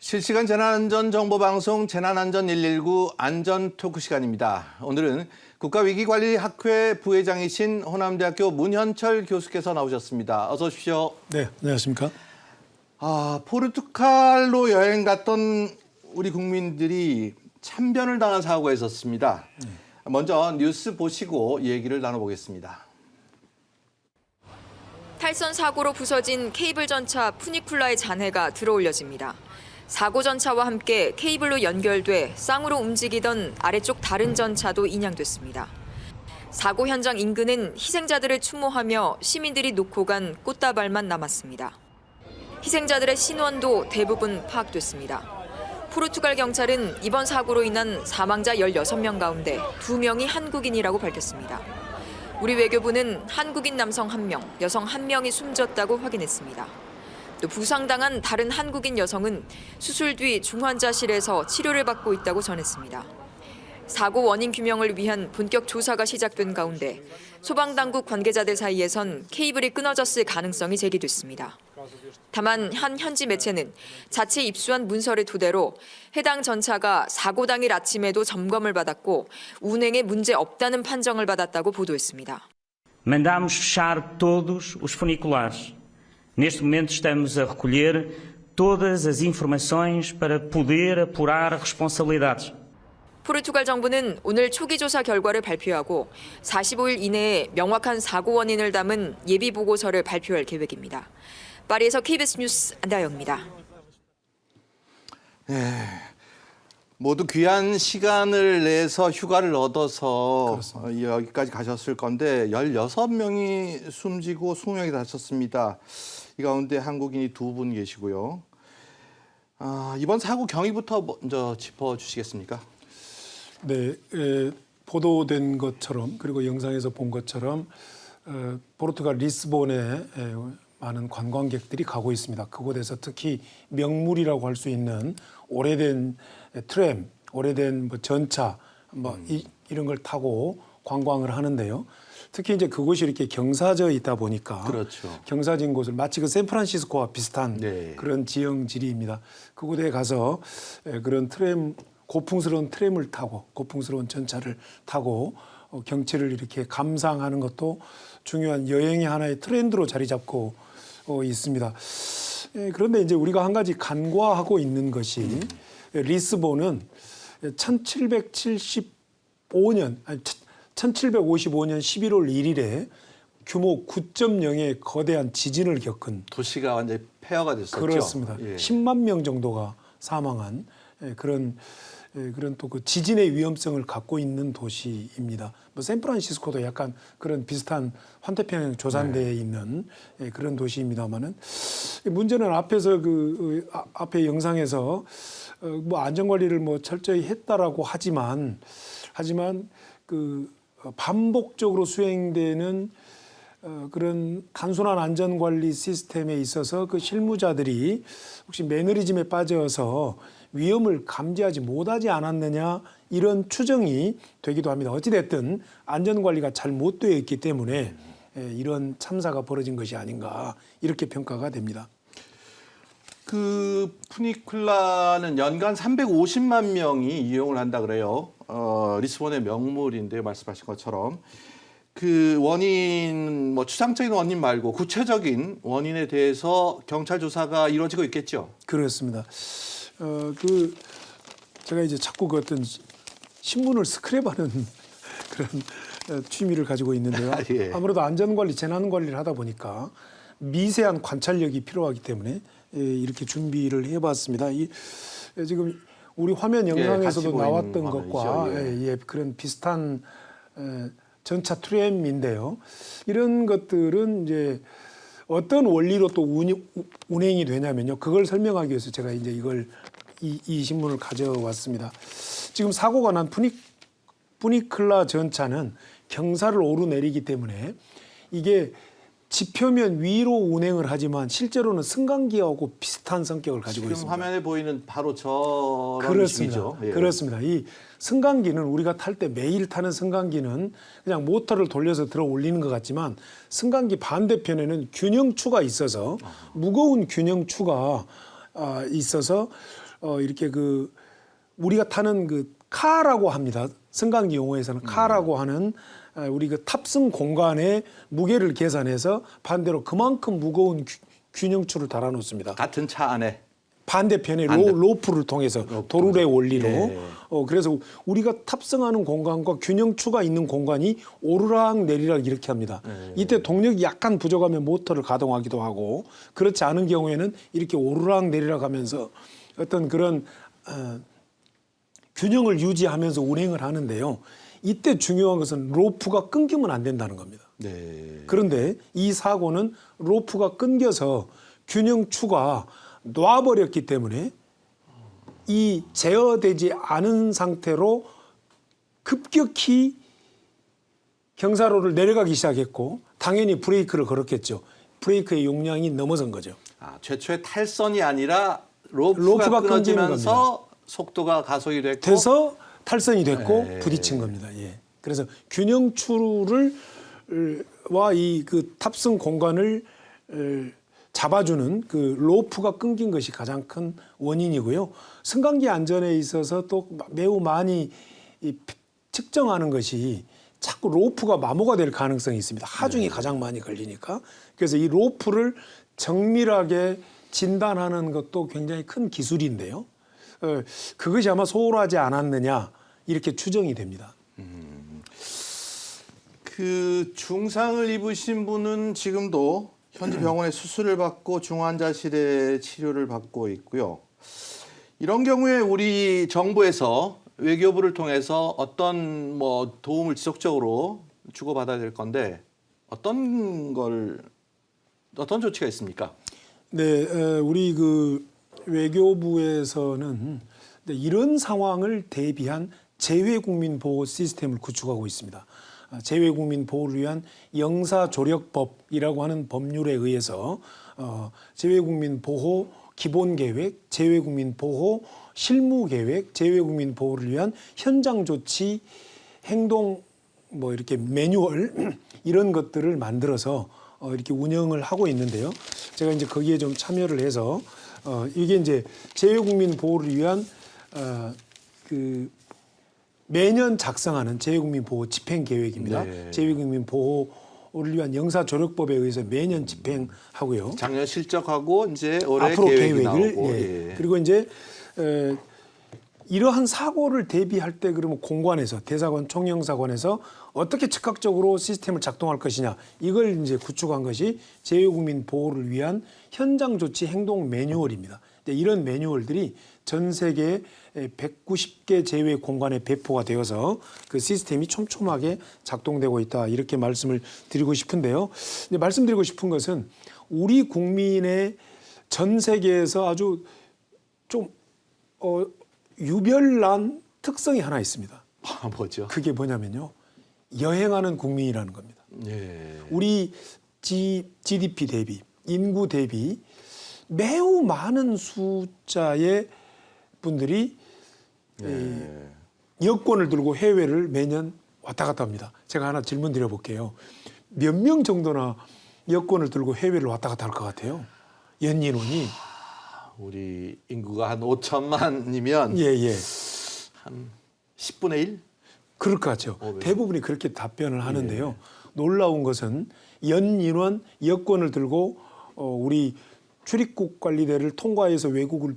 실시간 재난안전정보방송 재난안전 119 안전토크 시간입니다. 오늘은 국가위기관리학회 부회장이신 호남대학교 문현철 교수께서 나오셨습니다. 어서 오십시오. 네, 안녕하십니까? 포르투갈로 여행 갔던 우리 국민들이 참변을 당한 사고가 있었습니다. 먼저 뉴스 보시고 얘기를 나눠보겠습니다. 탈선 사고로 부서진 케이블 전차 푸니쿨라의 잔해가 들어올려집니다. 사고 전차와 함께 케이블로 연결돼 쌍으로 움직이던 아래쪽 다른 전차도 인양됐습니다. 사고 현장 인근은 희생자들을 추모하며 시민들이 놓고 간 꽃다발만 남았습니다. 희생자들의 신원도 대부분 파악됐습니다. 포르투갈 경찰은 이번 사고로 인한 사망자 16명 가운데 2명이 한국인이라고 밝혔습니다. 우리 외교부는 한국인 남성 1명, 여성 1명이 숨졌다고 확인했습니다. 또 부상당한 다른 한국인 여성은 수술 뒤 중환자실에서 치료를 받고 있다고 전했습니다. 사고 원인 규명을 위한 본격 조사가 시작된 가운데 소방당국 관계자들 사이에선 케이블이 끊어졌을 가능성이 제기됐습니다. 다만 한 현지 매체는 자체 입수한 문서를 토대로 해당 전차가 사고 당일 아침에도 점검을 받았고 운행에 문제 없다는 판정을 받았다고 보도했습니다. Mandamos fechar todos os funiculares. Neste momento estamos a recolher todas as informações para poder apurar responsabilidades. 포르투갈 정부는 오늘 초기 조사 결과를 발표하고 45일 이내에 명확한 사고 원인을 담은 예비 보고서를 발표할 계획입니다. 파리에서 KBS 뉴스 안다영입니다. 모두 귀한 시간을 내서 휴가를 얻어서 여기까지 가셨을 건데 16명이 숨지고 20명이 다쳤습니다. 이 가운데 한국인이 2분 계시고요. 이번 사고 경위부터 먼저 짚어주시겠습니까? 네, 보도된 것처럼 그리고 영상에서 본 것처럼 포르투갈 리스본에 많은 관광객들이 가고 있습니다. 그곳에서 특히 명물이라고 할 수 있는 오래된 트램, 오래된 전차 이런 걸 타고 관광을 하는데요. 특히 이제 그곳이 이렇게 경사져 있다 보니까 그렇죠. 경사진 곳을 마치 그 샌프란시스코와 비슷한 그런 지형 지리입니다. 그곳에 가서 그런 트램 고풍스러운 트램을 타고 고풍스러운 전차를 타고 경치를 이렇게 감상하는 것도 중요한 여행의 하나의 트렌드로 자리 잡고 있습니다. 그런데 이제 우리가 한 가지 간과하고 있는 것이 리스본은 1755년 11월 1일에 규모 9.0의 거대한 지진을 겪은 도시가 완전히 폐허가 됐었죠. 그렇습니다. 10만 명 정도가 사망한 그런 또 그 지진의 위험성을 갖고 있는 도시입니다. 샌프란시스코도 약간 그런 비슷한 환태평양 조산대에 있는 그런 도시입니다만은 문제는 앞에서 앞에 영상에서 안전관리를 철저히 했다라고 하지만 그 반복적으로 수행되는 그런 단순한 안전관리 시스템에 있어서 그 실무자들이 혹시 매너리즘에 빠져서 위험을 감지하지 못하지 않았느냐 이런 추정이 되기도 합니다. 어찌됐든 안전관리가 잘 못 되어 있기 때문에 이런 참사가 벌어진 것이 아닌가 이렇게 평가가 됩니다. 그 푸니쿨라는 연간 350만 명이 이용을 한다 그래요. 리스본의 명물인데 말씀하신 것처럼 그 원인 추상적인 원인 말고 구체적인 원인에 대해서 경찰 조사가 이루어지고 있겠죠. 그렇습니다. 제가 이제 자꾸 그 어떤 신문을 스크랩하는 그런 취미를 가지고 있는데요. 아무래도 안전관리, 재난관리를 하다 보니까 미세한 관찰력이 필요하기 때문에 이렇게 준비를 해봤습니다. 지금 우리 화면 영상에서도 나왔던 것과 그런 비슷한 전차 트램인데요. 이런 것들은 이제 어떤 원리로 또 운행이 되냐면요. 그걸 설명하기 위해서 제가 이제 이 신문을 가져왔습니다. 지금 사고가 난 푸니쿨라 전차는 경사를 오르내리기 때문에 이게 지표면 위로 운행을 하지만 실제로는 승강기하고 비슷한 성격을 가지고 있습니다. 지금 화면에 보이는 바로 저런 그렇습니다. 식이죠. 그렇습니다. 이 승강기는 우리가 탈 때 매일 타는 승강기는 그냥 모터를 돌려서 들어 올리는 것 같지만 승강기 반대편에는 균형추가 있어서 무거운 균형추가 있어서 이렇게 그 우리가 타는 그 카라고 합니다. 승강기 용어에서는 카라고 하는 우리 그 탑승 공간의 무게를 계산해서 반대로 그만큼 무거운 균형추를 달아놓습니다. 같은 차 안에. 반대편에 로프를 통해서 도르래 원리로. 네. 그래서 우리가 탑승하는 공간과 균형추가 있는 공간이 오르락 내리락 이렇게 합니다. 이때 동력이 약간 부족하면 모터를 가동하기도 하고 그렇지 않은 경우에는 이렇게 오르락 내리락 하면서 어떤 그런 균형을 유지하면서 운행을 하는데요. 이때 중요한 것은 로프가 끊기면 안 된다는 겁니다. 네. 그런데 이 사고는 로프가 끊겨서 균형추가 놔버렸기 때문에 이 제어되지 않은 상태로 급격히 경사로를 내려가기 시작했고 당연히 브레이크를 걸었겠죠. 브레이크의 용량이 넘어선 거죠. 최초의 탈선이 아니라 로프가 끊어지면서 속도가 가속이 됐고 돼서 탈선이 됐고 네. 부딪힌 겁니다. 예. 그래서 균형추를 와 이 그 탑승 공간을 잡아주는 그 로프가 끊긴 것이 가장 큰 원인이고요. 승강기 안전에 있어서 또 매우 많이 측정하는 것이 자꾸 로프가 마모가 될 가능성이 있습니다. 하중이 가장 많이 걸리니까. 그래서 이 로프를 정밀하게 진단하는 것도 굉장히 큰 기술인데요. 그것이 아마 소홀하지 않았느냐 이렇게 추정이 됩니다. 그 중상을 입으신 분은 지금도 현지 병원에 수술을 받고 중환자실에 치료를 받고 있고요. 이런 경우에 우리 정부에서 외교부를 통해서 어떤 뭐 도움을 지속적으로 주고받아야 될 건데 어떤 조치가 있습니까? 네, 우리 그 외교부에서는 이런 상황을 대비한 재외국민 보호 시스템을 구축하고 있습니다. 재외국민 보호를 위한 영사조력법이라고 하는 법률에 의해서 재외국민 보호 기본계획, 재외국민 보호 실무계획, 재외국민 보호를 위한 현장 조치 행동 뭐 이렇게 매뉴얼 이런 것들을 만들어서 이렇게 운영을 하고 있는데요. 제가 이제 거기에 좀 참여를 해서 이게 이제 재외국민 보호를 위한 그 매년 작성하는 재외국민 보호 집행 계획입니다. 네. 재외국민 보호를 위한 영사조력법에 의해서 매년 집행하고요. 작년 실적하고 이제 올해 앞으로 계획이 계획을 나오고. 예. 예. 그리고 이제 이러한 사고를 대비할 때 그러면 공관에서 대사관 총영사관에서 어떻게 즉각적으로 시스템을 작동할 것이냐 이걸 이제 구축한 것이 재외국민 보호를 위한 현장 조치 행동 매뉴얼입니다. 이런 매뉴얼들이 전 세계 190개 재외 공간에 배포가 되어서 그 시스템이 촘촘하게 작동되고 있다 이렇게 말씀을 드리고 싶은데요. 근데 말씀드리고 싶은 것은 우리 국민의 전 세계에서 아주 좀 유별난 특성이 하나 있습니다. 뭐죠? 그게 뭐냐면요. 여행하는 국민이라는 겁니다. 예. 우리 GDP 대비, 인구 대비 매우 많은 숫자의 분들이 여권을 들고 해외를 매년 왔다 갔다 합니다. 제가 하나 질문 드려볼게요. 몇 명 정도나 여권을 들고 해외를 왔다 갔다 할 것 같아요? 연인원이. 우리 인구가 한 5천만이면 예. 한 10분의 1? 그럴 것 같죠. 네. 대부분이 그렇게 답변을 하는데요. 놀라운 것은 연인원 여권을 들고 우리 출입국 관리대를 통과해서 외국을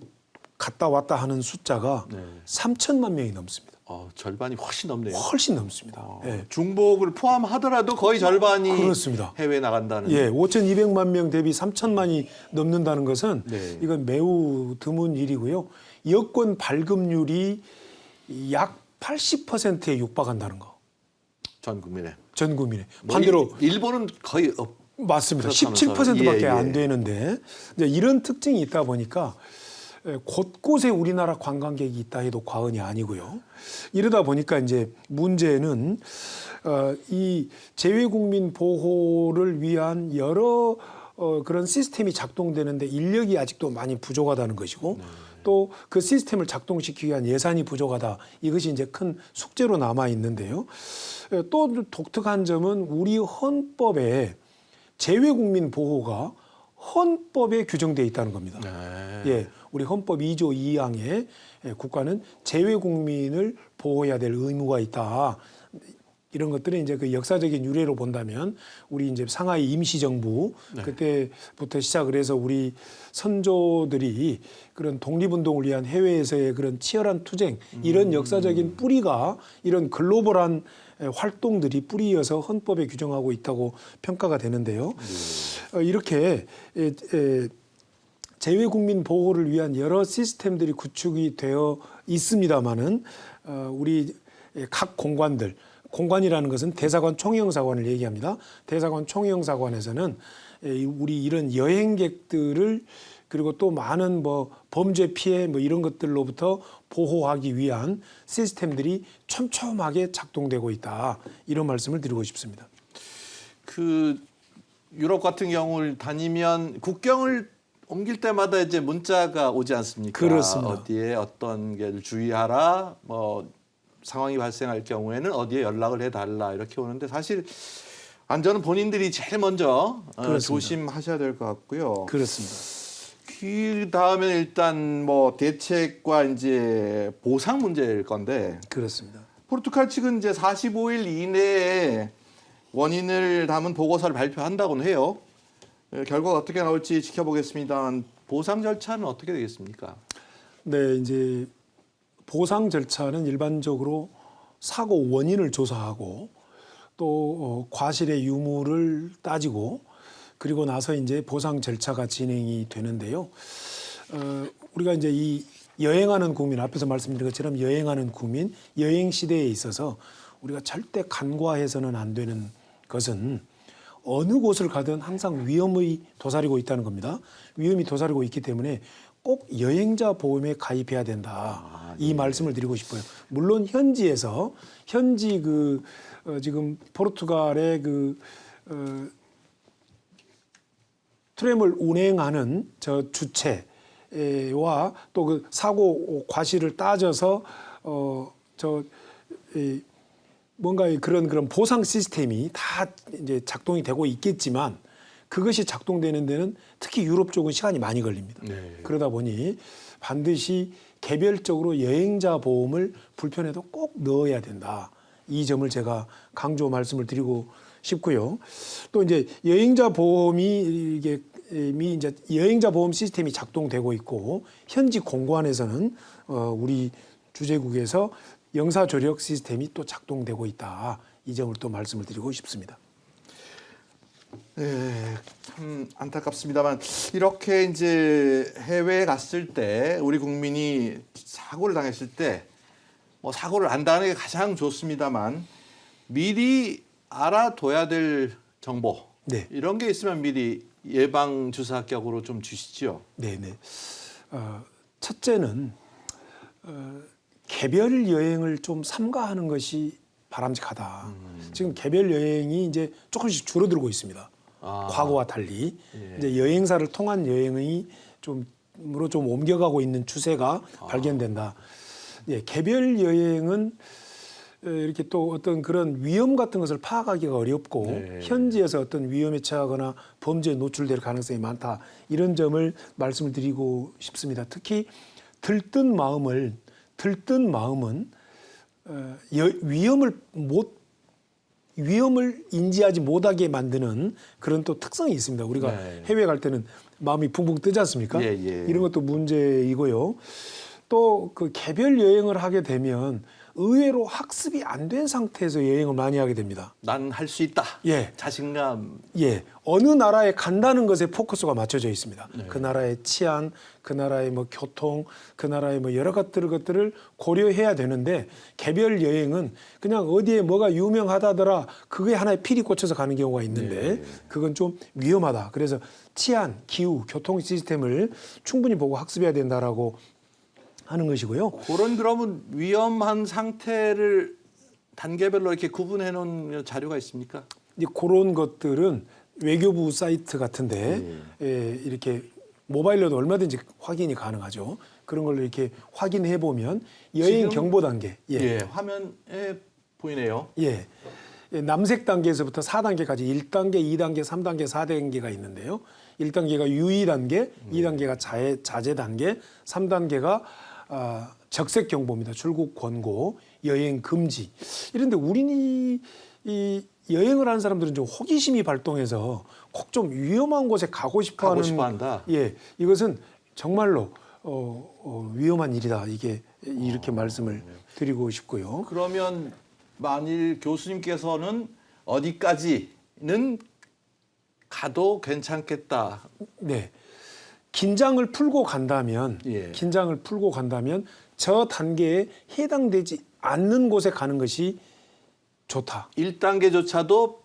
갔다 왔다 하는 숫자가 3천만 명이 넘습니다. 절반이 훨씬 넘네요. 훨씬 넘습니다. 예. 중복을 포함하더라도 거의 절반이 그렇습니다. 해외에 나간다는. 예, 5,200만 명 대비 3천만이 넘는다는 것은 네. 이건 매우 드문 일이고요. 여권 발급률이 약 80%에 육박한다는 거. 전 국민에. 전 국민에. 뭐 반대로 일본은 거의 맞습니다. 그렇다면서요. 17%밖에 예. 안 되는데 이제 이런 특징이 있다 보니까 곳곳에 우리나라 관광객이 있다 해도 과언이 아니고요. 이러다 보니까 이제 문제는 이 재외국민 보호를 위한 여러 그런 시스템이 작동되는데 인력이 아직도 많이 부족하다는 것이고 또 그 시스템을 작동시키기 위한 예산이 부족하다. 이것이 이제 큰 숙제로 남아 있는데요. 또 독특한 점은 우리 헌법에 재외국민 보호가 헌법에 규정되어 있다는 겁니다. 네. 예, 우리 헌법 2조 2항에 국가는 재외 국민을 보호해야 될 의무가 있다. 이런 것들은 이제 그 역사적인 유래로 본다면 우리 이제 상하이 임시정부 그때부터 시작을 해서 우리 선조들이 그런 독립운동을 위한 해외에서의 그런 치열한 투쟁 이런 역사적인 뿌리가 이런 글로벌한 활동들이 뿌리여서 헌법에 규정하고 있다고 평가가 되는데요. 이렇게 재외국민 보호를 위한 여러 시스템들이 구축이 되어 있습니다마는 우리 각 공관들 공관이라는 것은 대사관 총영사관을 얘기합니다. 대사관 총영사관에서는 우리 이런 여행객들을 그리고 또 많은 뭐 범죄 피해 뭐 이런 것들로부터 보호하기 위한 시스템들이 촘촘하게 작동되고 있다. 이런 말씀을 드리고 싶습니다. 그 유럽 같은 경우를 다니면 국경을 옮길 때마다 이제 문자가 오지 않습니까? 그렇습니다. 어디에 어떤 게 주의하라, 뭐 상황이 발생할 경우에는 어디에 연락을 해달라 이렇게 오는데 사실 안전은 본인들이 제일 먼저 조심하셔야 될 것 같고요. 그렇습니다. 그 다음에 일단 뭐 대책과 이제 보상 문제일 건데 그렇습니다. 포르투갈 측은 이제 45일 이내에 원인을 담은 보고서를 발표한다고는 해요. 결과가 어떻게 나올지 지켜보겠습니다. 보상 절차는 어떻게 되겠습니까? 네, 이제 보상 절차는 일반적으로 사고 원인을 조사하고 또 과실의 유무를 따지고 그리고 나서 이제 보상 절차가 진행이 되는데요. 우리가 이제 이 여행하는 국민 앞에서 말씀드린 것처럼 여행하는 국민 여행 시대에 있어서 우리가 절대 간과해서는 안 되는 것은 어느 곳을 가든 항상 위험이 도사리고 있다는 겁니다. 위험이 도사리고 있기 때문에 꼭 여행자 보험에 가입해야 된다. 이 말씀을 드리고 싶어요. 물론 현지에서 현지 지금 포르투갈의 트램을 운행하는 저 주체와 또 그 사고 과실을 따져서 뭔가 그런 보상 시스템이 다 이제 작동이 되고 있겠지만 그것이 작동되는 데는 특히 유럽 쪽은 시간이 많이 걸립니다. 네. 그러다 보니 반드시 개별적으로 여행자 보험을 불편해도 꼭 넣어야 된다. 이 점을 제가 강조 말씀을 드리고 싶고요. 또 이제 여행자 보험이 이제 여행자 보험 시스템이 작동되고 있고 현지 공관에서는 우리 주재국에서 영사 조력 시스템이 또 작동되고 있다. 이 점을 또 말씀을 드리고 싶습니다. 네, 참 안타깝습니다만 이렇게 이제 해외에 갔을 때 우리 국민이 사고를 당했을 때 뭐 사고를 안 당하는 게 가장 좋습니다만 미리 알아둬야 될 정보 네. 이런 게 있으면 미리 예방 주사격으로 좀 주시죠. 네네. 첫째는 개별 여행을 좀 삼가하는 것이 바람직하다. 지금 개별 여행이 이제 조금씩 줄어들고 있습니다. 과거와 달리 이제 여행사를 통한 여행이 좀 옮겨가고 있는 추세가 발견된다. 예, 개별 여행은 이렇게 또 어떤 그런 위험 같은 것을 파악하기가 어렵고 현지에서 어떤 위험에 처하거나 범죄에 노출될 가능성이 많다. 이런 점을 말씀을 드리고 싶습니다. 특히 들뜬 마음은 위험을 인지하지 못하게 만드는 그런 또 특성이 있습니다. 우리가 해외 갈 때는 마음이 붕붕 뜨지 않습니까? 이런 것도 문제이고요. 또 그 개별 여행을 하게 되면 의외로 학습이 안 된 상태에서 여행을 많이 하게 됩니다. 난 할 수 있다. 예. 자신감. 예. 어느 나라에 간다는 것에 포커스가 맞춰져 있습니다. 그 나라의 치안, 그 나라의 뭐 교통, 그 나라의 뭐 여러 것들을 고려해야 되는데 개별 여행은 그냥 어디에 뭐가 유명하다더라 그게 하나의 필이 꽂혀서 가는 경우가 있는데 그건 좀 위험하다. 그래서 치안, 기후, 교통 시스템을 충분히 보고 학습해야 된다라고 하는 것이고요. 그러면 위험한 상태를 단계별로 이렇게 구분해 놓은 자료가 있습니까? 이제 그런 것들은 외교부 사이트 같은데 이렇게 모바일로도 얼마든지 확인이 가능하죠. 그런 걸 이렇게 확인해 보면 여행 경보 단계. 화면에 보이네요. 예. 남색 단계에서부터 4단계까지 1단계, 2단계, 3단계, 4단계가 있는데요. 1단계가 유의 단계, 2단계가 자제 단계, 3단계가 적색 경보입니다. 출국 권고, 여행 금지. 이런데 우리 이 여행을 하는 사람들은 좀 호기심이 발동해서 꼭 좀 위험한 곳에 가고 싶어하는. 한다. 예, 이것은 정말로 위험한 일이다. 이게 이렇게 말씀을 드리고 싶고요. 그러면 만일 교수님께서는 어디까지는 가도 괜찮겠다. 네. 긴장을 풀고 간다면, 예. 긴장을 풀고 간다면 저 단계에 해당되지 않는 곳에 가는 것이 좋다. 1단계조차도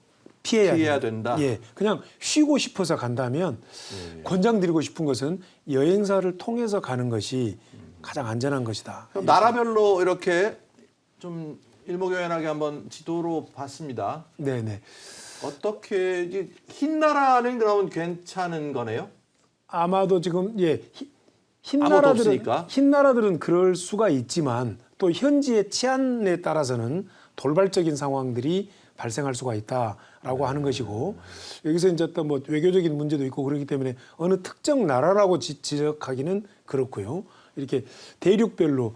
피해야 돼요. 된다. 예. 그냥 쉬고 싶어서 간다면 권장드리고 싶은 것은 여행사를 통해서 가는 것이 가장 안전한 것이다. 그럼 나라별로 이렇게 좀 일목요연하게 한번 지도로 봤습니다. 네네. 어떻게 이제 흰 나라는 그러면 괜찮은 거네요? 아마도 지금 흰 아무것도 없으니까. 나라들은 그럴 수가 있지만 또 현지의 치안에 따라서는 돌발적인 상황들이 발생할 수가 있다라고 하는 것이고 여기서 이제 또 뭐 외교적인 문제도 있고 그렇기 때문에 어느 특정 나라라고 지적하기는 그렇고요. 이렇게 대륙별로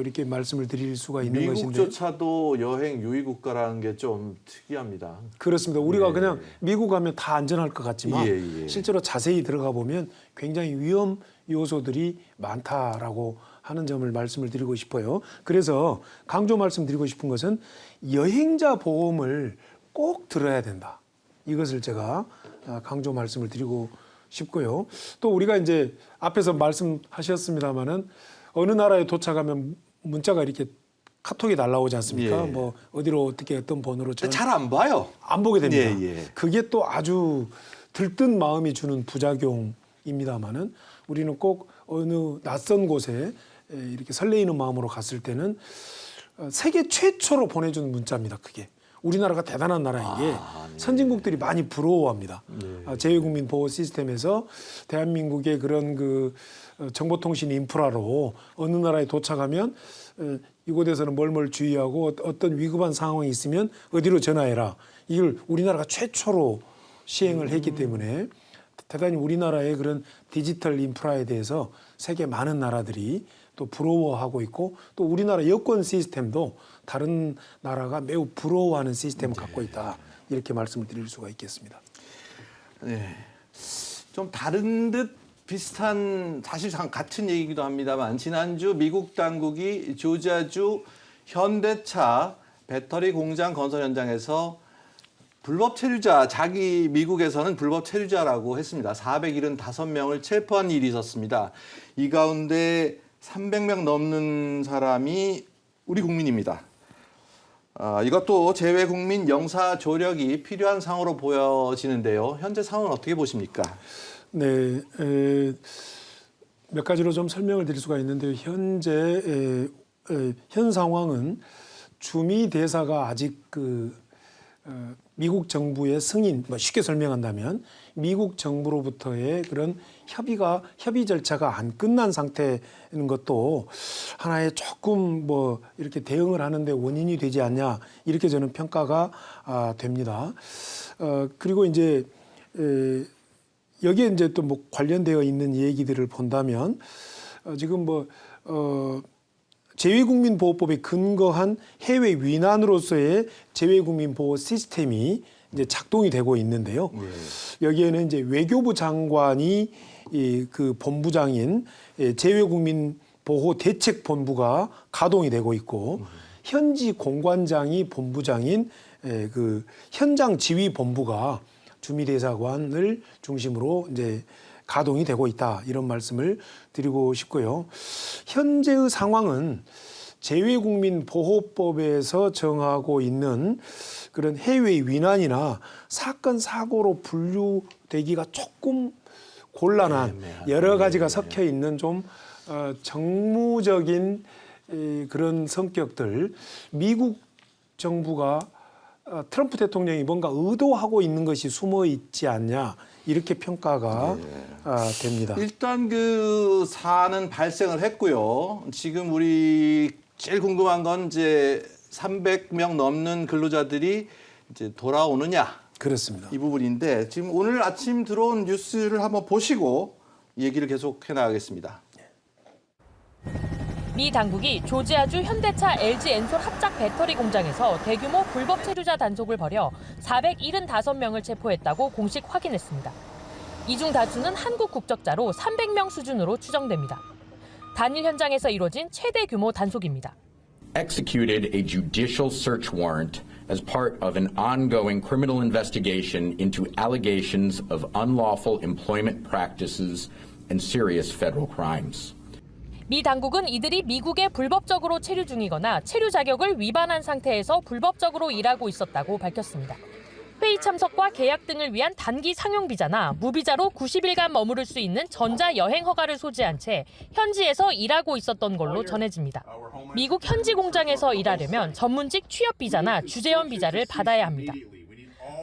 이렇게 말씀을 드릴 수가 있는 것인데 미국조차도 여행 유의 국가라는 게 좀 특이합니다. 그렇습니다. 우리가 그냥 미국 가면 다 안전할 것 같지만 예. 실제로 자세히 들어가 보면 굉장히 위험 요소들이 많다라고 하는 점을 말씀을 드리고 싶어요. 그래서 강조 말씀드리고 싶은 것은 여행자 보험을 꼭 들어야 된다. 이것을 제가 강조 말씀을 드리고 싶고요. 또 우리가 이제 앞에서 말씀하셨습니다마는 어느 나라에 도착하면 문자가 이렇게 카톡이 날라오지 않습니까? 예. 뭐 어디로 어떻게 어떤 번호로 잘 안 봐요. 안 보게 됩니다. 예. 그게 또 아주 들뜬 마음이 주는 부작용입니다마는 우리는 꼭 어느 낯선 곳에 이렇게 설레이는 마음으로 갔을 때는 세계 최초로 보내준 문자입니다. 그게 우리나라가 대단한 나라인 게 선진국들이 많이 부러워합니다. 재외국민 보호 시스템에서 대한민국의 그런 그 정보통신 인프라로 어느 나라에 도착하면 이곳에서는 뭘 주의하고 어떤 위급한 상황이 있으면 어디로 전화해라. 이걸 우리나라가 최초로 시행을 했기 때문에 대단히 우리나라의 그런 디지털 인프라에 대해서 세계 많은 나라들이 또 부러워하고 있고 또 우리나라 여권 시스템도 다른 나라가 매우 부러워하는 시스템을 갖고 있다. 이렇게 말씀을 드릴 수가 있겠습니다. 네. 좀 다른 듯 비슷한 사실 같은 얘기기도 합니다만 지난주 미국 당국이 조지아주 현대차 배터리 공장 건설 현장에서 불법 체류자, 자기 미국에서는 불법 체류자라고 했습니다. 475명을 체포한 일이 있었습니다. 이 가운데 300명 넘는 사람이 우리 국민입니다. 이것도 재외국민 영사 조력이 필요한 상황으로 보여지는데요. 현재 상황은 어떻게 보십니까? 네, 몇 가지로 좀 설명을 드릴 수가 있는데요. 현재 현 상황은 주미 대사가 아직 미국 정부의 승인, 쉽게 설명한다면 미국 정부로부터의 그런 협의 절차가 안 끝난 상태인 것도 하나의 조금 이렇게 대응을 하는데 원인이 되지 않냐 이렇게 저는 평가가 됩니다. 그리고 이제 여기에 이제 또 관련되어 있는 얘기들을 본다면 지금 재외국민 보호법에 근거한 해외 위난으로서의 재외국민 보호 시스템이 이제 작동이 되고 있는데요. 여기에는 이제 외교부 장관이 그 본부장인 재외국민 보호 대책 본부가 가동이 되고 있고 현지 공관장이 본부장인 그 현장 지휘 본부가 주미대사관을 중심으로 이제 가동이 되고 있다 이런 말씀을 드리고 싶고요. 현재의 상황은 재외국민 보호법에서 정하고 있는 그런 해외 위난이나 사건 사고로 분류되기가 조금 곤란한 여러 가지가 섞여 있는 좀 정무적인 그런 성격들 미국 정부가 트럼프 대통령이 뭔가 의도하고 있는 것이 숨어 있지 않냐 이렇게 평가가 됩니다. 일단 그 사안은 발생을 했고요. 지금 우리 제일 궁금한 건 이제 300명 넘는 근로자들이 이제 돌아오느냐 그렇습니다. 이 부분인데 지금 오늘 아침 들어온 뉴스를 한번 보시고 얘기를 계속해 나가겠습니다. 미 당국이 조지아주 현대차 LG 엔솔 합작 배터리 공장에서 대규모 불법 체류자 단속을 벌여 475명을 체포했다고 공식 확인했습니다. 이 중 다수는 한국 국적자로 300명 수준으로 추정됩니다. 단일 현장에서 이뤄진 최대 규모 단속입니다. Executed a judicial search warrant as part of an ongoing criminal investigation into allegations of unlawful employment practices and serious federal crimes. 미 당국은 이들이 미국에 불법적으로 체류 중이거나 체류 자격을 위반한 상태에서 불법적으로 일하고 있었다고 밝혔습니다. 회의 참석과 계약 등을 위한 단기 상용 비자나 무비자로 90일간 머무를 수 있는 전자 여행 허가를 소지한 채 현지에서 일하고 있었던 걸로 전해집니다. 미국 현지 공장에서 일하려면 전문직 취업 비자나 주재원 비자를 받아야 합니다.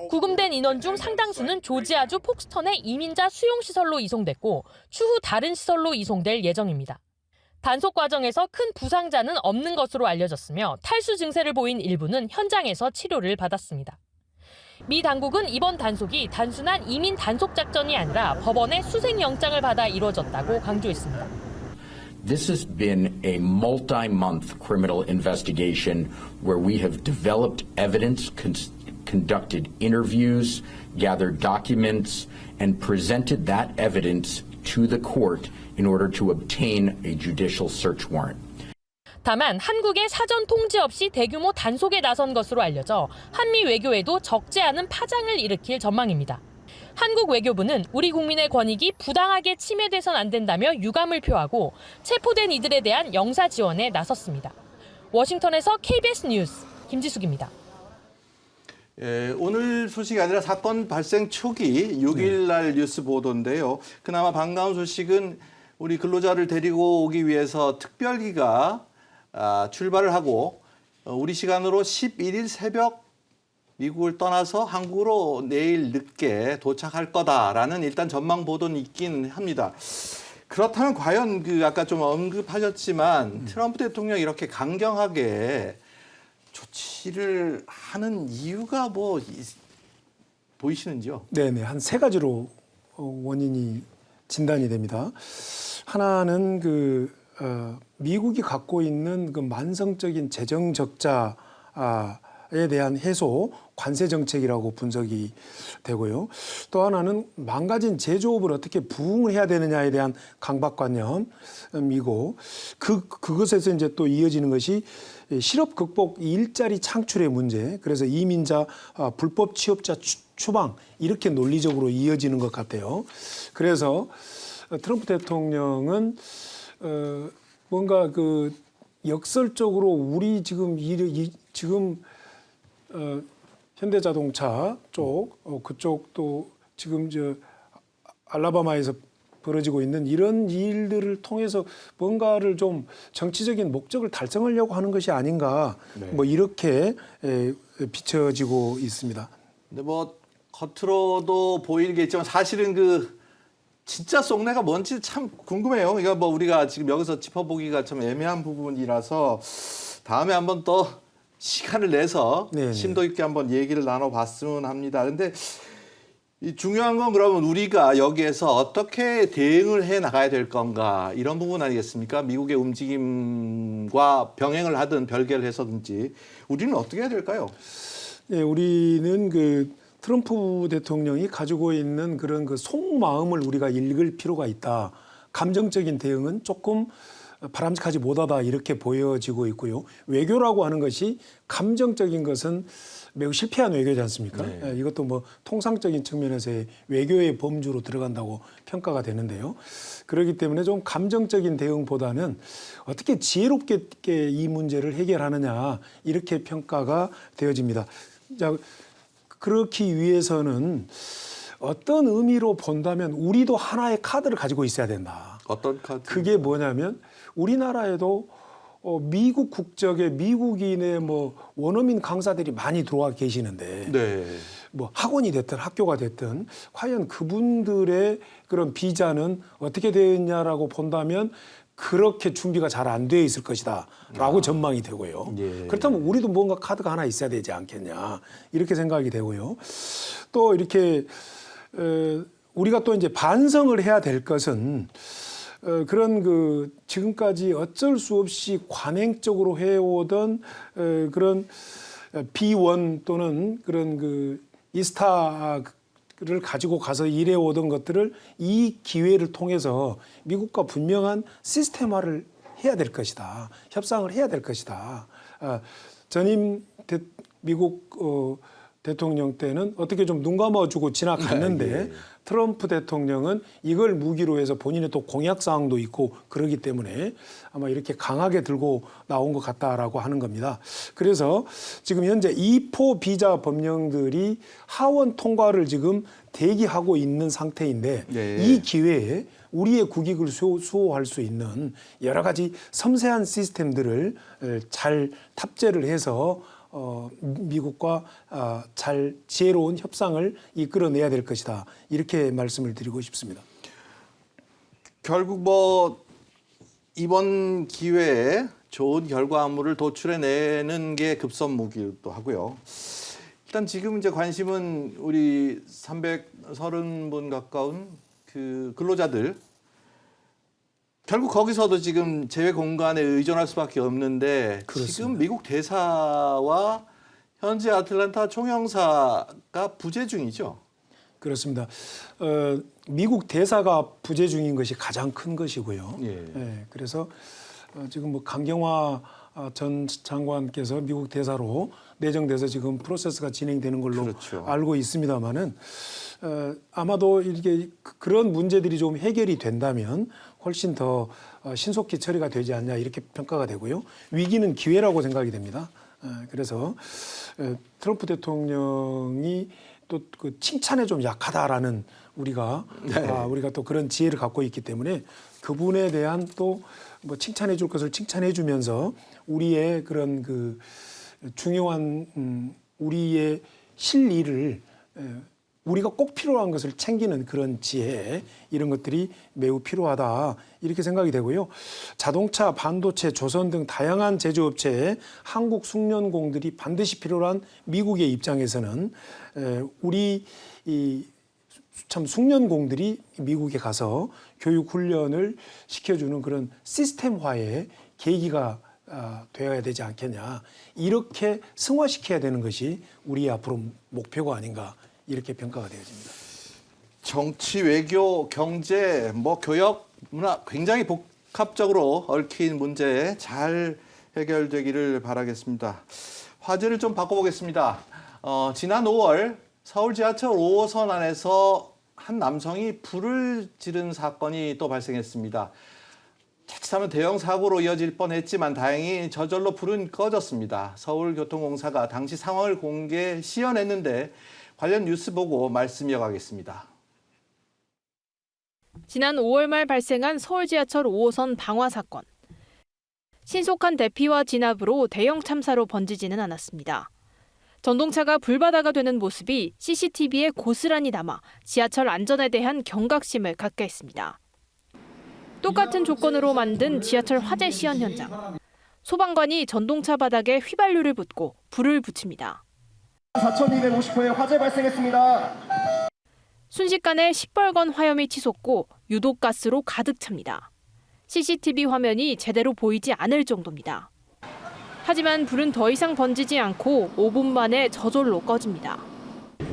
구금된 인원 중 상당수는 조지아주 폭스턴의 이민자 수용시설로 이송됐고 추후 다른 시설로 이송될 예정입니다. 단속 과정에서 큰 부상자는 없는 것으로 알려졌으며 탈수 증세를 보인 일부는 현장에서 치료를 받았습니다. 미 당국은 이번 단속이 단순한 이민 단속 작전이 아니라 법원의 수색 영장을 받아 이루어졌다고 강조했습니다. This has been a multi-month criminal investigation where we have developed evidence, conducted interviews, gathered documents, and presented that evidence to the court in order to obtain a judicial search warrant. 다만 한국의 사전 통지 없이 대규모 단속에 나선 것으로 알려져 한미 외교에도 적지 않은 파장을 일으킬 전망입니다. 한국 외교부는 우리 국민의 권익이 부당하게 침해돼선 안 된다며 유감을 표하고 체포된 이들에 대한 영사 지원에 나섰습니다. 워싱턴에서 KBS 뉴스 김지숙입니다. 예, 오늘 소식이 아니라 사건 발생 초기 6일 날 뉴스 보도인데요. 그나마 반가운 소식은 우리 근로자를 데리고 오기 위해서 특별기가 출발을 하고 우리 시간으로 11일 새벽 미국을 떠나서 한국으로 내일 늦게 도착할 거다라는 일단 전망 보도는 있긴 합니다. 그렇다면 과연 아까 좀 언급하셨지만 트럼프 대통령이 이렇게 강경하게 조치를 하는 이유가 보이시는지요? 네네, 한 세 가지로 원인이 진단이 됩니다. 하나는 미국이 갖고 있는 만성적인 재정 적자에 대한 해소, 관세 정책이라고 분석이 되고요. 또 하나는 망가진 제조업을 어떻게 부흥을 해야 되느냐에 대한 강박관념이고 그것에서 이제 또 이어지는 것이 실업 극복, 일자리 창출의 문제. 그래서 이민자, 불법 취업자 추방 이렇게 논리적으로 이어지는 것 같아요. 그래서 트럼프 대통령은 뭔가 역설적으로 우리 지금 현대자동차 쪽 그쪽도 지금 알라바마에서 벌어지고 있는 이런 일들을 통해서 뭔가를 좀 정치적인 목적을 달성하려고 하는 것이 아닌가 이렇게 비춰지고 있습니다. 근데 겉으로도 보이겠지만 사실은 진짜 속내가 뭔지 참 궁금해요. 그러니까 우리가 지금 여기서 짚어보기가 좀 애매한 부분이라서 다음에 한번 또 시간을 내서 네네. 심도 있게 한번 얘기를 나눠봤으면 합니다. 근데 이 중요한 건 그러면 우리가 여기에서 어떻게 대응을 해 나가야 될 건가 이런 부분 아니겠습니까? 미국의 움직임과 병행을 하든 별개를 해서든지 우리는 어떻게 해야 될까요? 네, 우리는 트럼프 대통령이 가지고 있는 그런 속마음을 우리가 읽을 필요가 있다. 감정적인 대응은 조금 바람직하지 못하다 이렇게 보여지고 있고요. 외교라고 하는 것이 감정적인 것은 매우 실패한 외교지 않습니까? 네. 이것도 통상적인 측면에서의 외교의 범주로 들어간다고 평가가 되는데요. 그렇기 때문에 좀 감정적인 대응보다는 어떻게 지혜롭게 이 문제를 해결하느냐 이렇게 평가가 되어집니다. 자, 그렇기 위해서는 어떤 의미로 본다면 우리도 하나의 카드를 가지고 있어야 된다. 어떤 카드? 그게 뭐냐면 우리나라에도 미국 국적의 미국인의 뭐 원어민 강사들이 많이 들어와 계시는데 네. 뭐 학원이 됐든 학교가 됐든 과연 그분들의 그런 비자는 어떻게 되었냐라고 본다면 그렇게 준비가 잘 안 되어 있을 것이다라고 전망이 되고요. 예. 그렇다면 우리도 뭔가 카드가 하나 있어야 되지 않겠냐 이렇게 생각이 되고요. 또 이렇게 우리가 또 이제 반성을 해야 될 것은 그런 그 지금까지 어쩔 수 없이 관행적으로 해오던 그런 B1 또는 그런 그 이스타를 가지고 가서 일해오던 것들을 이 기회를 통해서 미국과 분명한 시스템화를 해야 될 것이다. 협상을 해야 될 것이다. 전임 미국 대통령 때는 어떻게 좀 눈 감아주고 지나갔는데 예. 트럼프 대통령은 이걸 무기로 해서 본인의 또 공약 사항도 있고 그러기 때문에 아마 이렇게 강하게 들고 나온 것 같다라고 하는 겁니다. 그래서 지금 현재 2포 비자 법령들이 하원 통과를 지금 대기하고 있는 상태인데 네. 이 기회에 우리의 국익을 수호할 수 있는 여러 가지 섬세한 시스템들을 잘 탑재를 해서 미국과 잘 지혜로운 협상을 이끌어내야 될 것이다. 이렇게 말씀을 드리고 싶습니다. 결국 뭐 이번 기회에 좋은 결과물을 도출해내는 게 급선무기도 하고요. 일단 지금 이제 관심은 우리 330분 가까운 그 근로자들 결국 거기서도 지금 재외 공간에 의존할 수밖에 없는데 그렇습니다. 지금 미국 대사와 현재 아틀란타 총영사가 부재 중이죠. 그렇습니다. 미국 대사가 부재 중인 것이 가장 큰 것이고요. 예. 그래서 지금 뭐 강경화 전 장관께서 미국 대사로 내정돼서 지금 프로세스가 진행되는 걸로 그렇죠. 알고 있습니다만은 아마도 이렇게 그런 문제들이 좀 해결이 된다면 훨씬 더 신속히 처리가 되지 않냐 이렇게 평가가 되고요. 위기는 기회라고 생각이 됩니다. 그래서 트럼프 대통령이 또 그 칭찬에 좀 약하다라는 우리가 또 그런 지혜를 갖고 있기 때문에 그분에 대한 또 뭐 칭찬해 줄 것을 칭찬해 주면서 우리의 그런 그 중요한 우리의 실리를 우리가 꼭 필요한 것을 챙기는 그런 지혜 이런 것들이 매우 필요하다 이렇게 생각이 되고요. 자동차, 반도체, 조선 등 다양한 제조업체에 한국 숙련공들이 반드시 필요한 미국의 입장에서는 우리 참 숙련공들이 미국에 가서 교육 훈련을 시켜주는 그런 시스템화의 계기가 되어야 되지 않겠냐 이렇게 승화시켜야 되는 것이 우리의 앞으로 목표가 아닌가 이렇게 평가가 되어집니다. 정치, 외교, 경제, 뭐 교역, 문화 굉장히 복합적으로 얽힌 문제 잘 해결되기를 바라겠습니다. 화제를 좀 바꿔보겠습니다. 지난 5월 서울 지하철 5호선 안에서 한 남성이 불을 지른 사건이 또 발생했습니다. 자칫하면 대형 사고로 이어질 뻔했지만 다행히 저절로 불은 꺼졌습니다. 서울교통공사가 당시 상황을 공개 시연했는데 관련 뉴스 보고 말씀 이어가겠습니다. 지난 5월 말 발생한 서울 지하철 5호선 방화 사건. 신속한 대피와 진압으로 대형 참사로 번지지는 않았습니다. 전동차가 불바다가 되는 모습이 CCTV에 고스란히 남아 지하철 안전에 대한 경각심을 갖게 했습니다. 똑같은 조건으로 만든 지하철 화재 시연 현장. 소방관이 전동차 바닥에 휘발유를 붓고 불을 붙입니다. 4,250호에 화재 발생했습니다. 순식간에 시뻘건 화염이 치솟고 유독가스로 가득 찹니다. CCTV 화면이 제대로 보이지 않을 정도입니다. 하지만 불은 더 이상 번지지 않고 5분 만에 저절로 꺼집니다.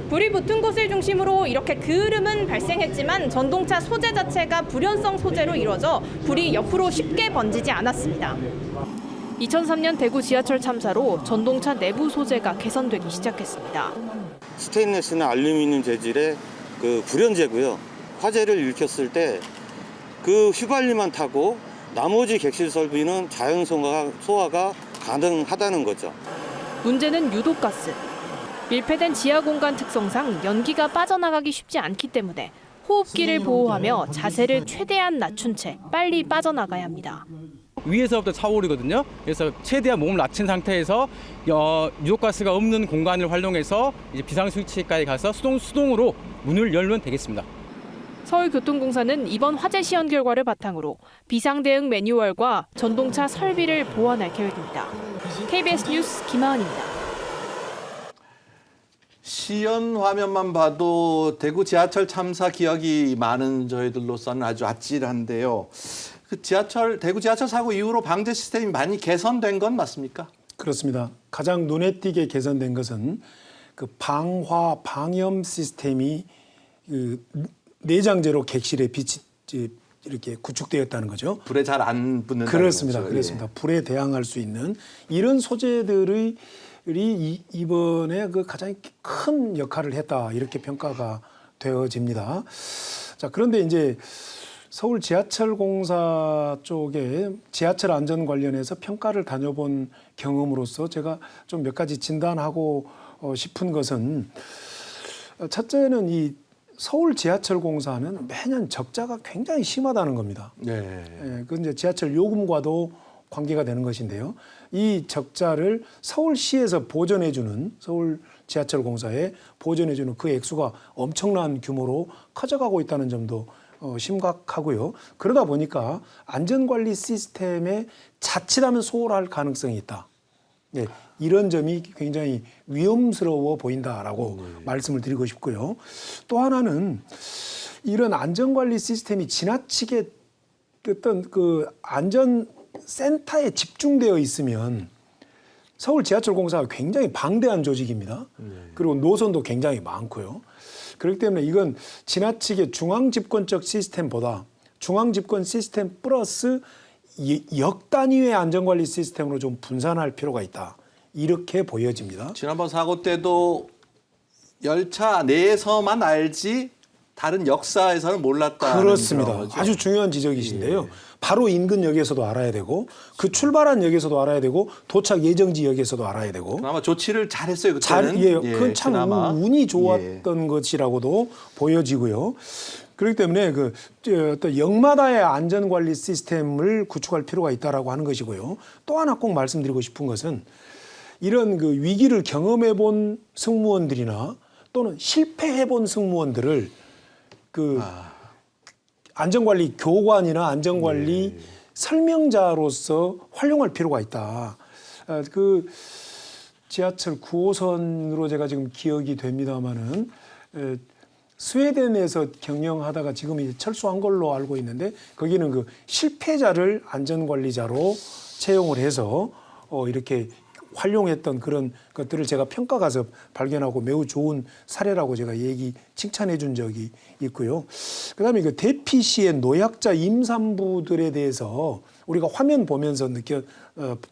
불이 붙은 곳을 중심으로 이렇게 그을음은 발생했지만 전동차 소재 자체가 불연성 소재로 이루어져 불이 옆으로 쉽게 번지지 않았습니다. 2003년 대구 지하철 참사로 전동차 내부 소재가 개선되기 시작했습니다. 스테인레스나 알루미늄 재질의 그 불연재고요. 화재를 일으켰을 때 그 휘발유만 타고 나머지 객실 설비는 자연 소화가 가능하다는 거죠. 문제는 유독가스. 밀폐된 지하 공간 특성상 연기가 빠져나가기 쉽지 않기 때문에 호흡기를 보호하며 자세를 최대한 낮춘 채 빨리 빠져나가야 합니다. 위에서부터 차오르거든요. 그래서 최대한 몸을 낮춘 상태에서 유독가스가 없는 공간을 활용해서 이제 비상 스위치까지 가서 수동으로 문을 열면 되겠습니다. 서울교통공사는 이번 화재 시연 결과를 바탕으로 비상대응 매뉴얼과 전동차 설비를 보완할 계획입니다. KBS 뉴스 김하은입니다. 시연 화면만 봐도 대구 지하철 참사 기억이 많은 저희들로서는 아주 아찔한데요. 그 대구 지하철 사고 이후로 방제 시스템이 많이 개선된 건 맞습니까? 그렇습니다. 가장 눈에 띄게 개선된 것은 그 방염 시스템이 그 내장재로 객실에 빛이 이렇게 구축되었다는 거죠. 불에 잘 안 붙는다는 그렇습니다. 거죠. 그렇습니다. 불에 대항할 수 있는 이런 소재들이 이번에 그 가장 큰 역할을 했다 이렇게 평가가 되어집니다. 자, 그런데 이제 서울 지하철공사 쪽에 지하철 안전 관련해서 평가를 다녀본 경험으로서 제가 좀 몇 가지 진단하고 싶은 것은 첫째는 이 서울 지하철공사는 매년 적자가 굉장히 심하다는 겁니다. 네. 그 이제 지하철 요금과도 관계가 되는 것인데요. 이 적자를 서울시에서 보전해주는 서울 지하철공사에 보전해주는 그 액수가 엄청난 규모로 커져가고 있다는 점도 심각하고요. 그러다 보니까 안전관리 시스템에 자칫하면 소홀할 가능성이 있다. 네, 이런 점이 굉장히 위험스러워 보인다라고 말씀을 드리고 싶고요. 또 하나는 이런 안전관리 시스템이 지나치게 어떤 그 안전센터에 집중되어 있으면 서울 지하철공사가 굉장히 방대한 조직입니다. 그리고 노선도 굉장히 많고요. 그렇기 때문에 이건 지나치게 중앙집권적 시스템보다 중앙집권 시스템 플러스 역단위의 안전관리 시스템으로 좀 분산할 필요가 있다. 이렇게 보여집니다. 지난번 사고 때도 열차 내에서만 알지 다른 역사에서는 몰랐다. 그렇습니다. 아주 중요한 지적이신데요. 바로 인근 역에서도 알아야 되고 그 출발한 역에서도 알아야 되고 도착 예정지 역에서도 알아야 되고 그나마 조치를 잘했어요. 그때는. 그건 참 운이 좋았던 것이라고도 보여지고요. 그렇기 때문에 또 역마다의 안전관리 시스템을 구축할 필요가 있다라고 하는 것이고요. 또 하나 꼭 말씀드리고 싶은 것은 이런 그 위기를 경험해본 승무원들이나 또는 실패해본 승무원들을 안전관리 교관이나 안전관리 설명자로서 활용할 필요가 있다. 그 지하철 9호선으로 제가 지금 기억이 됩니다마는 스웨덴에서 경영하다가 지금 이제 철수한 걸로 알고 있는데 거기는 그 실패자를 안전관리자로 채용을 해서 이렇게 활용했던 그런 것들을 제가 평가 가서 발견하고 매우 좋은 사례라고 제가 칭찬해 준 적이 있고요. 그다음에 그 대피 시의 노약자 임산부들에 대해서 우리가 화면 보면서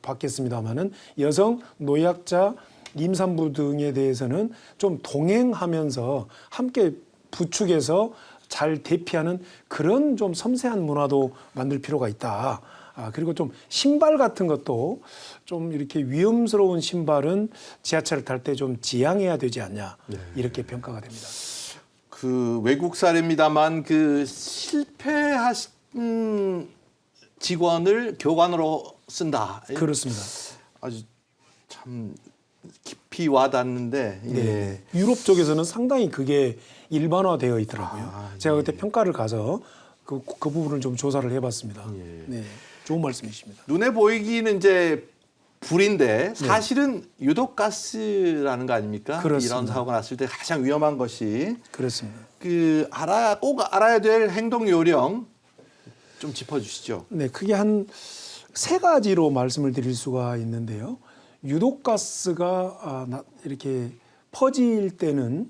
봤겠습니다마는 여성 노약자 임산부 등에 대해서는 좀 동행하면서 함께 부축해서 잘 대피하는 그런 좀 섬세한 문화도 만들 필요가 있다. 그리고 좀 신발 같은 것도 좀 이렇게 위험스러운 신발은 지하철을 탈 때 좀 지양해야 되지 않냐 이렇게 평가가 됩니다. 그 외국 사례입니다만 그 실패하신 직원을 교관으로 쓴다. 그렇습니다. 아주 참 깊이 와닿는데. 네. 유럽 쪽에서는 상당히 그게 일반화되어 있더라고요. 제가 그때 평가를 가서 그 부분을 좀 조사를 해봤습니다. 네, 좋은 말씀이십니다. 눈에 보이기는 이제 불인데 사실은 유독가스라는 거 아닙니까? 그렇습니다. 이런 사고가 났을 때 가장 위험한 것이 그렇습니다. 꼭 알아야 될 행동 요령 좀 짚어주시죠. 네, 크게 한 3가지로 말씀을 드릴 수가 있는데요. 유독가스가 이렇게 퍼질 때는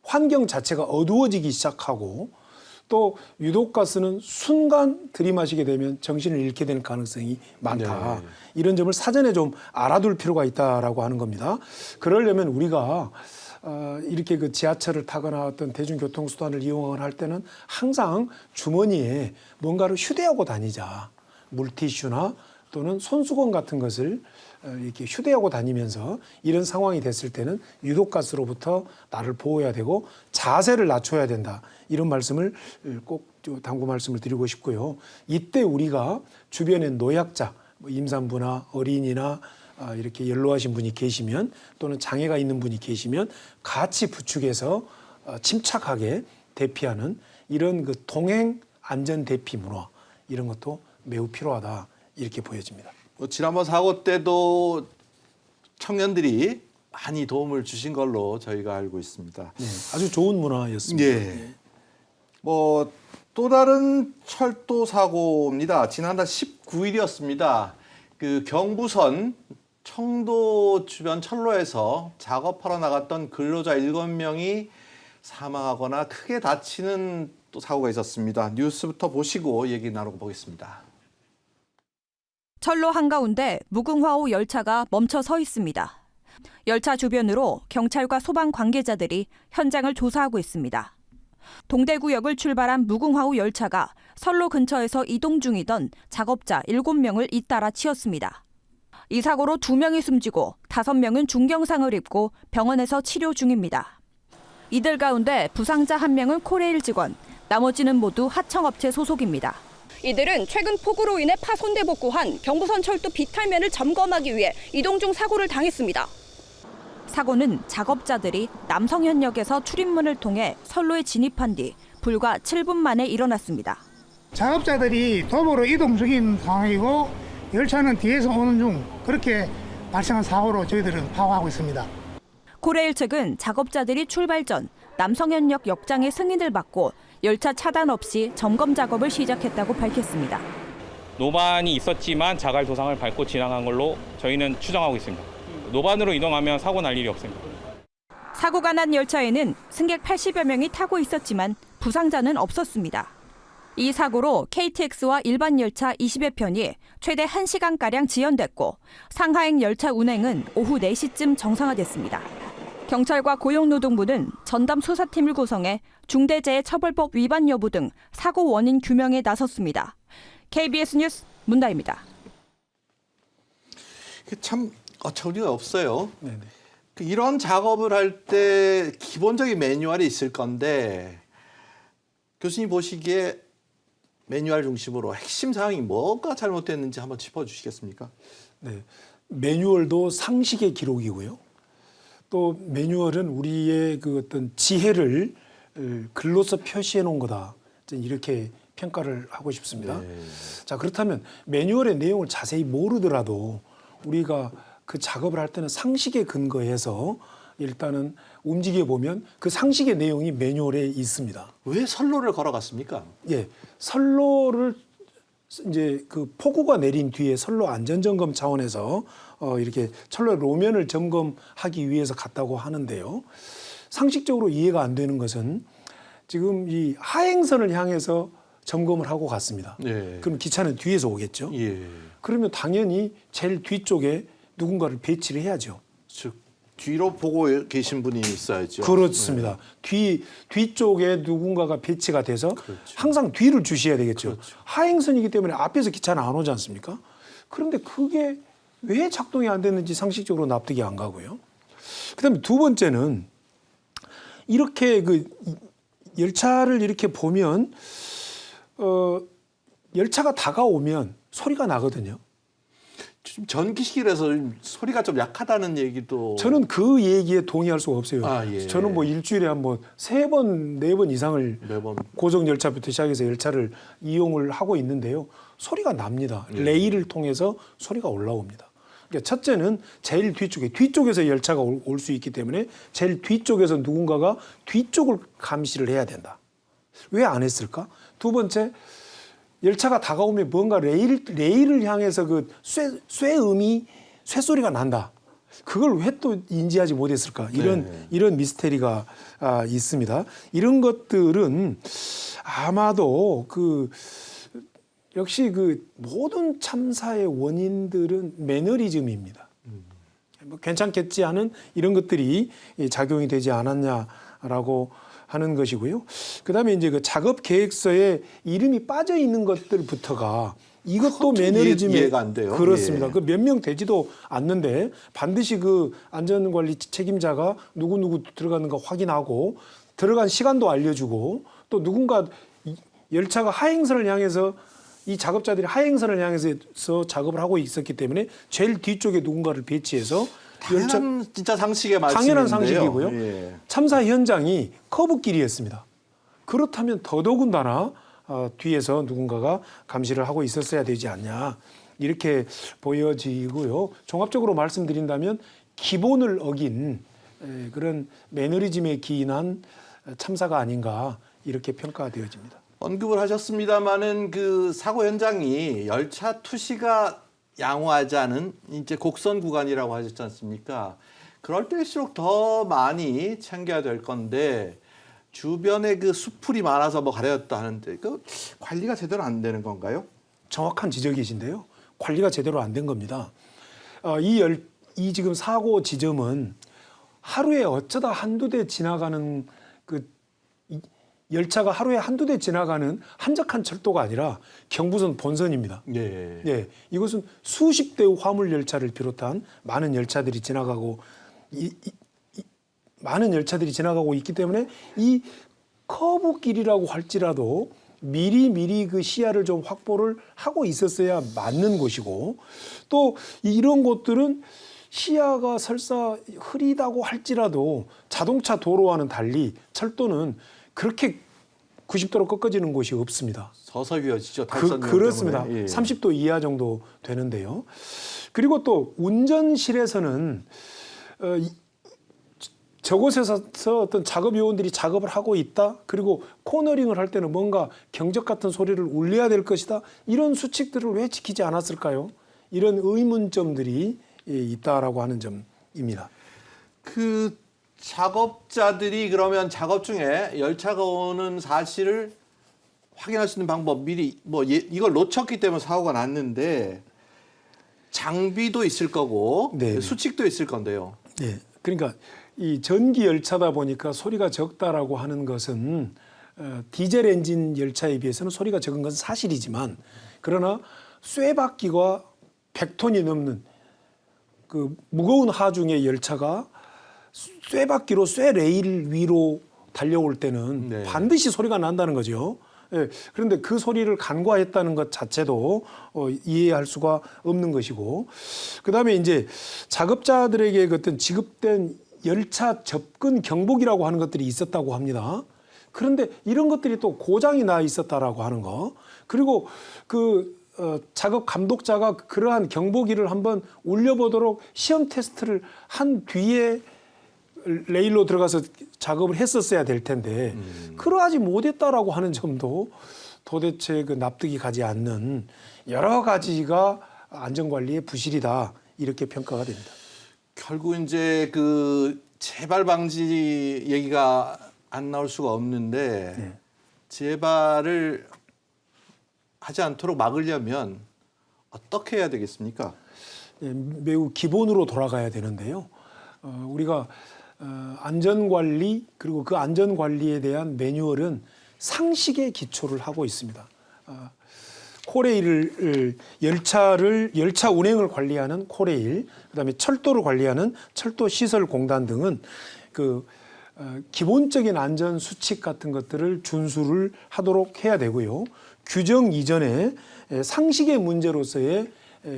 환경 자체가 어두워지기 시작하고 또 유독가스는 순간 들이마시게 되면 정신을 잃게 되는 가능성이 많다. 이런 점을 사전에 좀 알아둘 필요가 있다라고 하는 겁니다. 그러려면 우리가 이렇게 그 지하철을 타거나 어떤 대중교통수단을 이용을 할 때는 항상 주머니에 뭔가를 휴대하고 다니자. 물티슈나 또는 손수건 같은 것을 이렇게 휴대하고 다니면서 이런 상황이 됐을 때는 유독가스로부터 나를 보호해야 되고 자세를 낮춰야 된다. 이런 말씀을 꼭 당부 말씀을 드리고 싶고요. 이때 우리가 주변에 노약자, 뭐 임산부나 어린이나 이렇게 연로하신 분이 계시면 또는 장애가 있는 분이 계시면 같이 부축해서 침착하게 대피하는 이런 그 동행 안전 대피 문화 이런 것도 매우 필요하다 이렇게 보여집니다. 지난번 사고 때도 청년들이 많이 도움을 주신 걸로 저희가 알고 있습니다. 네, 아주 좋은 문화였습니다. 예. 뭐 또 다른 철도 사고입니다. 지난달 19일이었습니다. 그 경부선 청도 주변 철로에서 작업하러 나갔던 근로자 7명이 사망하거나 크게 다치는 또 사고가 있었습니다. 뉴스부터 보시고 얘기 나누고 보겠습니다. 철로 한가운데 무궁화호 열차가 멈춰 서 있습니다. 열차 주변으로 경찰과 소방 관계자들이 현장을 조사하고 있습니다. 동대구역을 출발한 무궁화호 열차가 선로 근처에서 이동 중이던 작업자 7명을 잇따라 치었습니다. 이 사고로 2명이 숨지고 5명은 중경상을 입고 병원에서 치료 중입니다. 이들 가운데 부상자 1명은 코레일 직원, 나머지는 모두 하청업체 소속입니다. 이들은 최근 폭우로 인해 파손돼 복구한 경부선 철도 비탈면을 점검하기 위해 이동 중 사고를 당했습니다. 사고는 작업자들이 남성현역에서 출입문을 통해 선로에 진입한 뒤 불과 7분 만에 일어났습니다. 작업자들이 도보로 이동 중인 상황이고 열차는 뒤에서 오는 중 그렇게 발생한 사고로 저희들은 파악하고 있습니다. 코레일 측은 작업자들이 출발 전 남성현역 역장의 승인을 받고 열차 차단 없이 점검 작업을 시작했다고 밝혔습니다. 노반이 있었지만 자갈 도상을 밟고 지나간 걸로 저희는 추정하고 있습니다. 노반으로 이동하면 사고 날 일이 없습니다. 사고가 난 열차에는 승객 80여 명이 타고 있었지만 부상자는 없었습니다. 이 사고로 KTX와 일반 열차 20여 편이 최대 1시간가량 지연됐고 상하행 열차 운행은 오후 4시쯤 정상화됐습니다. 경찰과 고용노동부는 전담 수사팀을 구성해 중대재해처벌법 위반 여부 등 사고 원인 규명에 나섰습니다. KBS 뉴스 문다입니다. 참 어처구니가 없어요. 네네. 이런 작업을 할 때 기본적인 매뉴얼이 있을 건데 교수님 보시기에 매뉴얼 중심으로 핵심 사항이 뭐가 잘못됐는지 한번 짚어주시겠습니까? 네, 매뉴얼도 상식의 기록이고요. 또 매뉴얼은 우리의 그 어떤 지혜를 글로써 표시해 놓은 거다. 이렇게 평가를 하고 싶습니다. 네. 자, 그렇다면 매뉴얼의 내용을 자세히 모르더라도 우리가 그 작업을 할 때는 상식에 근거해서 일단은 움직여 보면 그 상식의 내용이 매뉴얼에 있습니다. 왜 선로를 걸어갔습니까? 예, 선로를 이제 그 폭우가 내린 뒤에 선로 안전점검 차원에서 이렇게 철로路면을 점검하기 위해서 갔다고 하는데요. 상식적으로 이해가 안 되는 것은 지금 이 하행선을 향해서 점검을 하고 갔습니다. 예. 그럼 기차는 뒤에서 오겠죠. 예. 그러면 당연히 제일 뒤쪽에 누군가를 배치를 해야죠. 즉 뒤로 보고 계신 분이 있어야죠. 그렇습니다. 뒤쪽에 누군가가 배치가 돼서 그렇죠. 항상 뒤를 주셔야 되겠죠. 그렇죠. 하행선이기 때문에 앞에서 기차는 안 오지 않습니까? 그런데 그게 왜 작동이 안 됐는지 상식적으로 납득이 안 가고요. 그다음에 두 번째는 이렇게 그 열차를 이렇게 보면 열차가 다가오면 소리가 나거든요. 지금 전기실에서 소리가 좀 약하다는 얘기도 저는 그 얘기에 동의할 수가 없어요. 예. 저는 뭐 일주일에 한 뭐 3번, 4번 이상을 매번 고속 열차부터 시작해서 열차를 이용을 하고 있는데요. 소리가 납니다. 레일을 통해서 소리가 올라옵니다. 그러니까 첫째는 제일 뒤쪽에서 열차가 올 수 있기 때문에 제일 뒤쪽에서 누군가가 뒤쪽을 감시를 해야 된다. 왜 안 했을까? 두 번째, 열차가 다가오면 뭔가 레일을 향해서 그 쇠소리가 난다. 그걸 왜 또 인지하지 못했을까? 이런 미스테리가 있습니다. 이런 것들은 아마도 역시 모든 참사의 원인들은 매너리즘입니다. 뭐 괜찮겠지 하는 이런 것들이 작용이 되지 않았냐라고 하는 것이고요. 그다음에 이제 그 작업 계획서에 이름이 빠져 있는 것들부터가 이것도 매너리즘에 이해가 안 돼요. 그렇습니다. 예. 그 몇 명 되지도 않는데 반드시 그 안전관리 책임자가 누구 들어가는가 확인하고 들어간 시간도 알려주고 또 누군가 열차가 하행선을 향해서 이 작업자들이 하행선을 향해서 작업을 하고 있었기 때문에 제일 뒤쪽에 누군가를 배치해서 당연한 진짜 상식의 말씀인데요. 당연한 상식이고요. 예. 참사 현장이 커브길이었습니다. 그렇다면 더더군다나 뒤에서 누군가가 감시를 하고 있었어야 되지 않냐 이렇게 보여지고요. 종합적으로 말씀드린다면 기본을 어긴 그런 매너리즘에 기인한 참사가 아닌가 이렇게 평가되어집니다. 언급을 하셨습니다마는 그 사고 현장이 열차 투시가 양호하지 않은 이제 곡선 구간이라고 하셨지 않습니까? 그럴 때일수록 더 많이 챙겨야 될 건데 주변에 그 수풀이 많아서 뭐 가려졌다 하는데 그 관리가 제대로 안 되는 건가요? 정확한 지적이신데요. 관리가 제대로 안 된 겁니다. 이 지금 사고 지점은 하루에 어쩌다 한두 대 지나가는 열차가 하루에 한두 대 지나가는 한적한 철도가 아니라 경부선 본선입니다. 예. 예, 이것은 수십 대의 화물 열차를 비롯한 많은 열차들이 지나가고 많은 열차들이 지나가고 있기 때문에 이 커브길이라고 할지라도 미리 그 시야를 좀 확보를 하고 있었어야 맞는 곳이고 또 이런 곳들은 시야가 설사 흐리다고 할지라도 자동차 도로와는 달리 철도는 그렇게 90도로 꺾어지는 곳이 없습니다. 서서히어지죠. 그렇습니다. 예. 30도 이하 정도 되는데요. 그리고 또 운전실에서는 저곳에서 어떤 작업 요원들이 작업을 하고 있다. 그리고 코너링을 할 때는 뭔가 경적 같은 소리를 울려야 될 것이다. 이런 수칙들을 왜 지키지 않았을까요? 이런 의문점들이 있다라고 하는 점입니다. 그 작업자들이 그러면 작업 중에 열차가 오는 사실을 확인할 수 있는 방법 미리 이걸 놓쳤기 때문에 사고가 났는데 장비도 있을 거고 네. 수칙도 있을 건데요. 네. 그러니까 이 전기 열차다 보니까 소리가 적다라고 하는 것은 디젤 엔진 열차에 비해서는 소리가 적은 것은 사실이지만 그러나 쇠바퀴가 100톤이 넘는 그 무거운 하중의 열차가 쇠바퀴로 쇠 레일 위로 달려올 때는 네. 반드시 소리가 난다는 거죠. 예, 그런데 그 소리를 간과했다는 것 자체도 이해할 수가 없는 것이고, 그 다음에 이제 작업자들에게 어떤 지급된 열차 접근 경보기라고 하는 것들이 있었다고 합니다. 그런데 이런 것들이 또 고장이 나 있었다라고 하는 거, 그리고 작업 감독자가 그러한 경보기를 한번 울려보도록 시험 테스트를 한 뒤에 레일로 들어가서 작업을 했었어야 될 텐데 그러하지 못했다라고 하는 점도 도대체 그 납득이 가지 않는 여러 가지가 안전관리의 부실이다 이렇게 평가가 됩니다. 결국 이제 그 재발 방지 얘기가 안 나올 수가 없는데 네. 재발을 하지 않도록 막으려면 어떻게 해야 되겠습니까? 네, 매우 기본으로 돌아가야 되는데요. 우리가 안전관리 그리고 그 안전관리에 대한 매뉴얼은 상식에 기초를 하고 있습니다. 코레일을 열차 운행을 관리하는 코레일, 그다음에 철도를 관리하는 철도시설공단 등은 기본적인 안전 수칙 같은 것들을 준수를 하도록 해야 되고요. 규정 이전에 상식의 문제로서의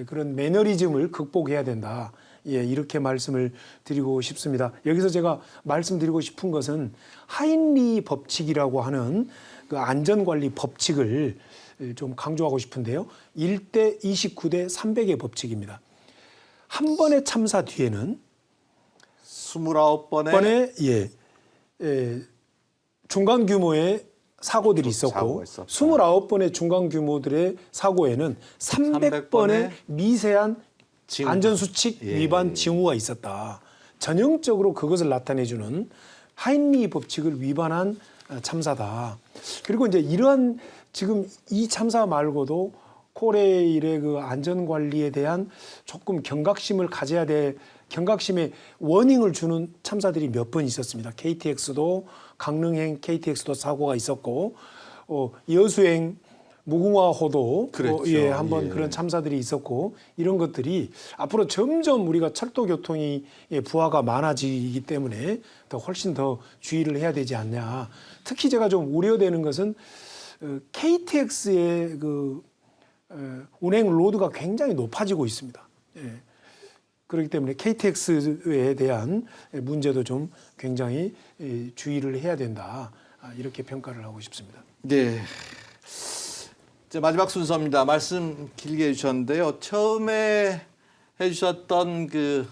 그런 매너리즘을 극복해야 된다. 예, 이렇게 말씀을 드리고 싶습니다. 여기서 제가 말씀드리고 싶은 것은 하인리 법칙이라고 하는 그 안전관리 법칙을 좀 강조하고 싶은데요. 1대 29대 300의 법칙입니다. 한 번의 참사 뒤에는 29번의 중간 규모의 사고들이 있었고 29번의 중간 규모들의 사고에는 300번의 미세한 안전수칙 위반 징후가 있었다. 전형적으로 그것을 나타내주는 하인리 법칙을 위반한 참사다. 그리고 이제 이러한 지금 이 참사 말고도 코레일의 그 안전관리에 대한 조금 경각심을 가져야 될 경각심에 워닝을 주는 참사들이 몇 번 있었습니다. KTX도 강릉행 KTX도 사고가 있었고 여수행 무궁화호도 그랬죠. 한번 예. 그런 참사들이 있었고 이런 것들이 앞으로 점점 우리가 철도 교통이 부하가 많아지기 때문에 더 훨씬 더 주의를 해야 되지 않냐. 특히 제가 좀 우려되는 것은 KTX의 그 운행 로드가 굉장히 높아지고 있습니다. 예. 그렇기 때문에 KTX에 대한 문제도 좀 굉장히 주의를 해야 된다. 이렇게 평가를 하고 싶습니다. 네. 이제 마지막 순서입니다. 말씀 길게 해주셨는데요. 처음에 해주셨던 그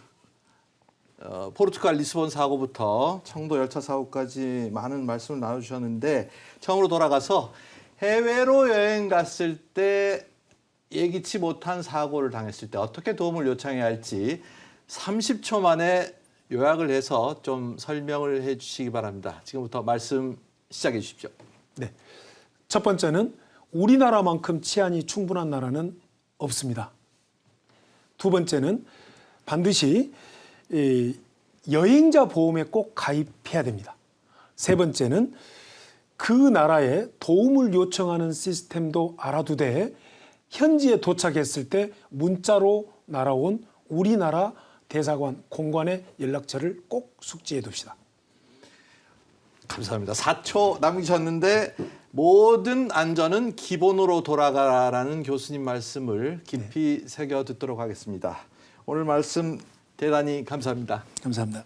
포르투갈 리스본 사고부터 청도 열차 사고까지 많은 말씀을 나눠주셨는데 처음으로 돌아가서 해외로 여행 갔을 때 예기치 못한 사고를 당했을 때 어떻게 도움을 요청해야 할지 30초 만에 요약을 해서 좀 설명을 해 주시기 바랍니다. 지금부터 말씀 시작해 주십시오. 네. 첫 번째는 우리나라만큼 치안이 충분한 나라는 없습니다. 두 번째는 반드시 여행자 보험에 꼭 가입해야 됩니다. 세 번째는 그 나라에 도움을 요청하는 시스템도 알아두되 현지에 도착했을 때 문자로 날아온 우리나라 대사관 공관의 연락처를 꼭 숙지해 둡시다. 감사합니다. 4초 남기셨는데 모든 안전은 기본으로 돌아가라는 교수님 말씀을 깊이 새겨 듣도록 하겠습니다. 오늘 말씀 대단히 감사합니다. 감사합니다.